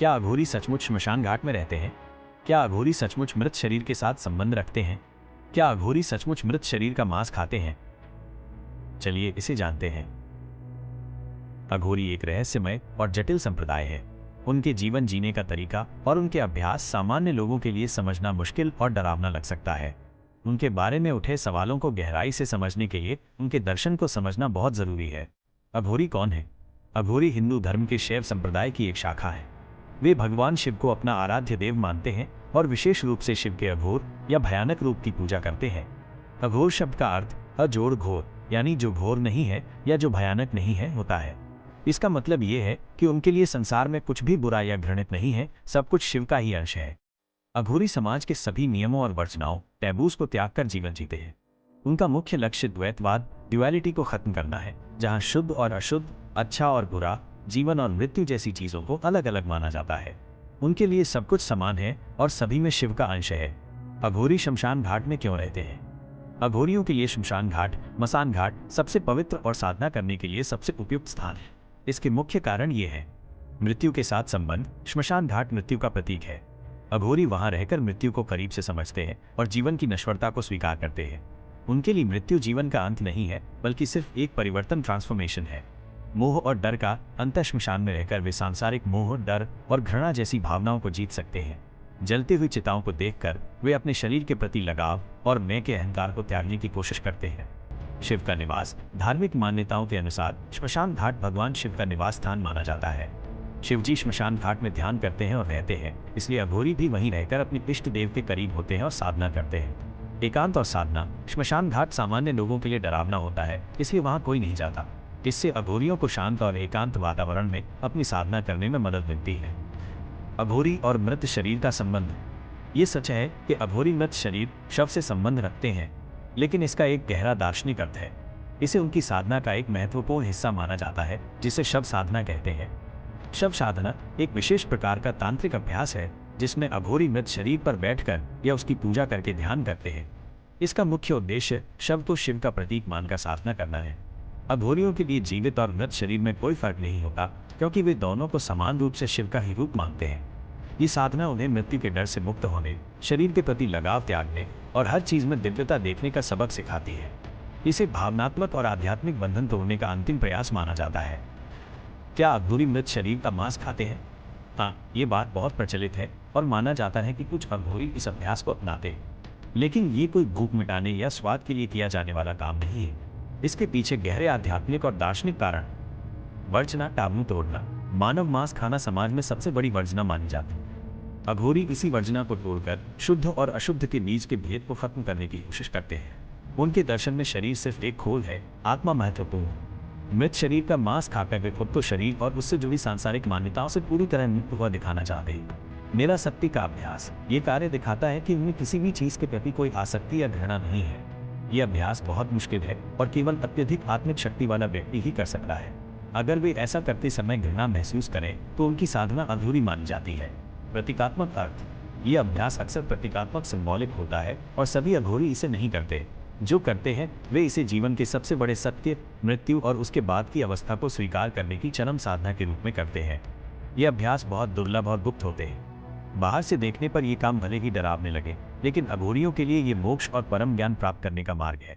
क्या अघोरी सचमुच श्मशान घाट में रहते हैं? क्या अघोरी सचमुच मृत शरीर के साथ संबंध रखते हैं? क्या अघोरी सचमुच मृत शरीर का मांस खाते हैं? चलिए इसे जानते हैं। अघोरी एक रहस्यमय और जटिल संप्रदाय है। उनके जीवन जीने का तरीका और उनके अभ्यास सामान्य लोगों के लिए समझना मुश्किल और डरावना लग सकता है। उनके बारे में उठे सवालों को गहराई से समझने के लिए उनके दर्शन को समझना बहुत जरूरी है। अघोरी कौन है? अघोरी हिंदू धर्म के शैव संप्रदाय की एक शाखा है। वे भगवान शिव को अपना आराध्य देव मानते हैं और विशेष रूप से शिव के अघोर या भयानक रूप की पूजा करते हैं। अघोर शब्द का अर्थ अजोड़ घोर यानी जो घोर नहीं है या जो भयानक नहीं है होता है। इसका मतलब ये है कि उनके लिए संसार में कुछ भी बुरा या घृणित नहीं है, सब कुछ शिव का ही अंश है। अघोरी समाज के सभी नियमों और वर्चनाओं टैबूज को त्याग कर जीवन जीते हैं। उनका मुख्य लक्ष्य द्वैतवाद ड्युअलिटी को खत्म करना है, जहां शुद्ध और अशुद्ध, अच्छा और बुरा, जीवन और मृत्यु जैसी चीजों को अलग अलग माना जाता है। उनके लिए सब कुछ समान है और सभी में शिव का अंश है। अघोरी शमशान घाट में क्यों रहते हैं? अघोरियों के लिए शमशान घाट, मसान घाट सबसे पवित्र और साधना करने के लिए सबसे उपयुक्त स्थान है। इसके मुख्य कारण ये है। मृत्यु के साथ संबंध। श्मशान घाट मृत्यु का प्रतीक है। अघोरी वहां रहकर मृत्यु को करीब से समझते हैं और जीवन की नश्वरता को स्वीकार करते हैं। उनके लिए मृत्यु जीवन का अंत नहीं है, बल्कि सिर्फ एक परिवर्तन, ट्रांसफॉर्मेशन है। मोह और डर का अंत। श्मशान में रहकर वे सांसारिक मोह, डर और घृणा जैसी भावनाओं को जीत सकते हैं। जलती हुई चिताओं को देखकर वे अपने शरीर के प्रति लगाव और मैं के अहंकार को त्यागने की कोशिश करते हैं। शिव का निवास। धार्मिक मान्यताओं के अनुसार श्मशान घाट भगवान शिव का निवास स्थान माना जाता है। शिवजी श्मशान घाट में ध्यान करते हैं और रहते हैं, इसलिए अघोरी भी वहीं रहकर अपने इष्ट देव के करीब होते हैं और साधना करते हैं। एकांत और साधना। श्मशान घाट सामान्य लोगों के लिए डरावना होता है, इसलिए वहां कोई नहीं जाता। इससे अघोरियों को शांत और एकांत वातावरण में अपनी साधना करने में मदद मिलती है। अघोरी और मृत शरीर का संबंध। ये सच है कि अघोरी मृत शरीर शव से संबंध रखते हैं, लेकिन इसका एक गहरा दार्शनिक अर्थ है। इसे उनकी साधना का एक महत्वपूर्ण हिस्सा माना जाता है, जिसे शव साधना कहते हैं। शव साधना एक विशेष प्रकार का तांत्रिक अभ्यास है, जिसमें अघोरी मृत शरीर पर बैठकर या उसकी पूजा करके ध्यान करते हैं। इसका मुख्य उद्देश्य शव को शिव का प्रतीक मानकर साधना करना है। अघोरियों के लिए जीवित और मृत शरीर में कोई फर्क नहीं होता, क्योंकि वे दोनों को समान रूप से शिव का ही रूप मानते हैं। ये साधना उन्हें मृत्यु के डर से मुक्त होने, शरीर के प्रति लगाव त्यागने और हर चीज में दिव्यता देखने का सबक सिखाती है। इसे भावनात्मक और आध्यात्मिक बंधन तोड़ने का अंतिम प्रयास माना जाता है। क्या अघोरी मृत शरीर का मांस खाते हैं? हाँ, ये बात बहुत प्रचलित है और माना जाता है कि कुछ अघोरी इस अभ्यास को अपनाते हैं, लेकिन ये कोई भूख मिटाने या स्वाद के लिए किया जाने वाला काम नहीं है। इसके पीछे गहरे आध्यात्मिक और दार्शनिक कारण। वर्जना, टाबू तोड़ना। मानव मांस खाना समाज में सबसे बड़ी वर्जना मानी जाती है। अघोरी इसी वर्जना को तोड़कर शुद्ध और अशुद्ध के बीच के भेद को खत्म करने की कोशिश करते हैं। उनके दर्शन में शरीर सिर्फ एक खोल है, आत्मा महत्वपूर्ण। मृत शरीर का मांस खाकर वे खुद तो शरीर और उससे जुड़ी सांसारिक मान्यताओं से पूरी तरह मुक्त हुआ दिखाना चाहते हैं। मेरा शक्ति का अभ्यास। ये कार्य दिखाता है कि उनमें किसी भी चीज के प्रति कोई आसक्ति या घृणा नहीं है। यह अभ्यास बहुत मुश्किल है और केवल अत्यधिक आत्मिक शक्ति वाला व्यक्ति ही कर सकता है। अगर वे ऐसा करते समय घृणा महसूस करें तो उनकी साधना अधूरी मानी जाती है। प्रतीकात्मक अर्थ। यह अभ्यास अक्सर प्रतीकात्मक, सिंबॉलिक होता है और सभी अघोरी इसे नहीं करते। जो करते हैं वे इसे जीवन के सबसे बड़े सत्य, मृत्यु और उसके बाद की अवस्था को स्वीकार करने की चरम साधना के रूप में करते हैं। यह अभ्यास बहुत दुर्लभ और गुप्त होते हैं। बाहर से देखने पर यह काम भले ही डरावने लगे, लेकिन अघोरियों के लिए यह मोक्ष और परम ज्ञान प्राप्त करने का मार्ग है।